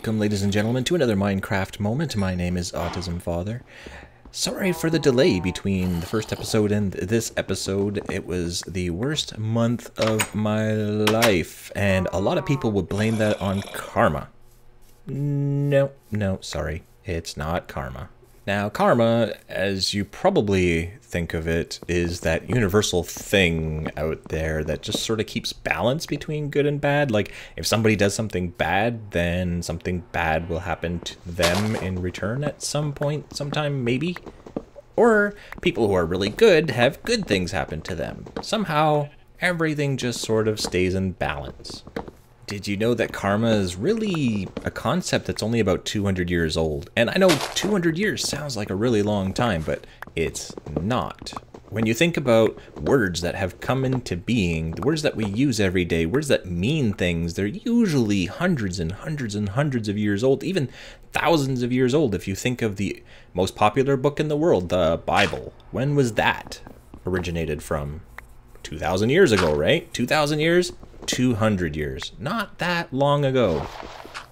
Welcome, ladies and gentlemen, to another Minecraft moment. My name is Autism Father. Sorry for the delay between the first episode and this episode. It was the worst month of my life, and a lot of people would blame that on karma. No, sorry. It's not karma. Now, karma, as you probably think of it, is that universal thing out there that just sort of keeps balance between good and bad. Like, if somebody does something bad, then something bad will happen to them in return at some point, sometime, maybe. Or people who are really good have good things happen to them. Somehow, everything just sort of stays in balance. Did you know that karma is really a concept that's only about 200 years old? And I know 200 years sounds like a really long time, but it's not. When you think about words that have come into being, the words that we use every day, words that mean things, they're usually hundreds and hundreds and hundreds of years old, even thousands of years old. If you think of the most popular book in the world, the Bible, when was that originated from? 2,000 years ago, right? 2,000 years? 200 years. Not that long ago.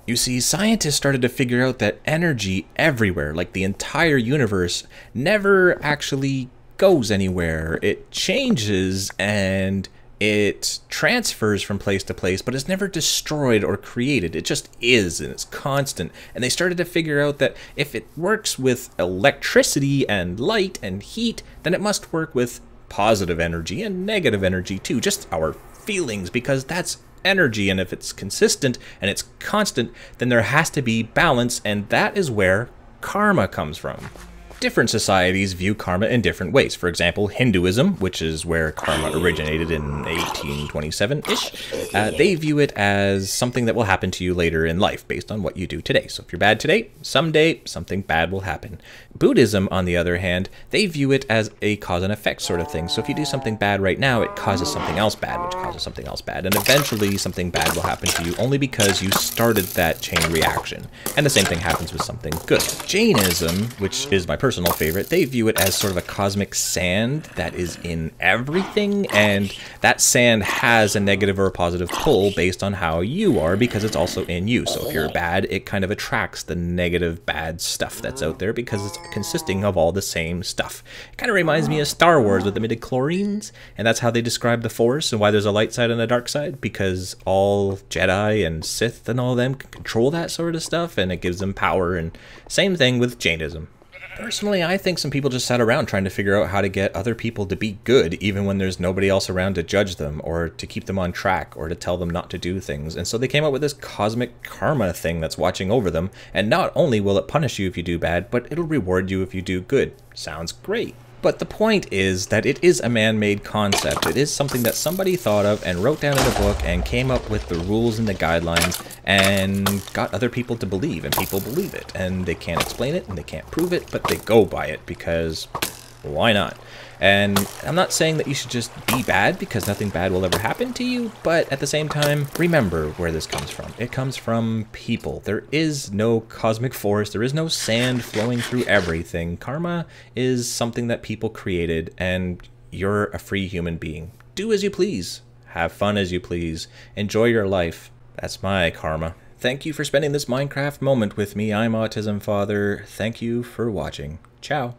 You see, scientists started to figure out that energy everywhere, like the entire universe, never actually goes anywhere. It changes and it transfers from place to place, but it's never destroyed or created. It just is, and it's constant. And they started to figure out that if it works with electricity and light and heat, then it must work with positive energy and negative energy too, just our feelings, because that's energy, and if it's consistent and it's constant, then there has to be balance, and that is where karma comes from. Different societies view karma in different ways. For example, Hinduism, which is where karma originated in 1827-ish, they view it as something that will happen to you later in life based on what you do today. So if you're bad today, someday something bad will happen. Buddhism, on the other hand, they view it as a cause and effect sort of thing. So if you do something bad right now, it causes something else bad, which causes something else bad. And eventually something bad will happen to you only because you started that chain reaction. And the same thing happens with something good. Jainism, which is my personal favorite, they view it as sort of a cosmic sand that is in everything, and that sand has a negative or a positive pull based on how you are, because it's also in you. So if you're bad, it kind of attracts the negative bad stuff that's out there because it's consisting of all the same stuff. It kind of reminds me of Star Wars with the midichlorians, and that's how they describe the Force and why there's a light side and a dark side, because all Jedi and Sith and all of them can control that sort of stuff, and it gives them power. And same thing with Jainism. Personally, I think some people just sat around trying to figure out how to get other people to be good even when there's nobody else around to judge them or to keep them on track or to tell them not to do things. And so they came up with this cosmic karma thing that's watching over them. And not only will it punish you if you do bad, but it'll reward you if you do good. Sounds great. But the point is that it is a man-made concept. It is something that somebody thought of and wrote down in a book and came up with the rules and the guidelines and got other people to believe, and people believe it. And they can't explain it and they can't prove it, but they go by it because why not? And I'm not saying that you should just be bad because nothing bad will ever happen to you, but at the same time, remember where this comes from. It comes from people. There is no cosmic force. There is no sand flowing through everything. Karma is something that people created, and you're a free human being. Do as you please. Have fun as you please. Enjoy your life. That's my karma. Thank you for spending this Minecraft moment with me. I'm Autism Father. Thank you for watching. Ciao.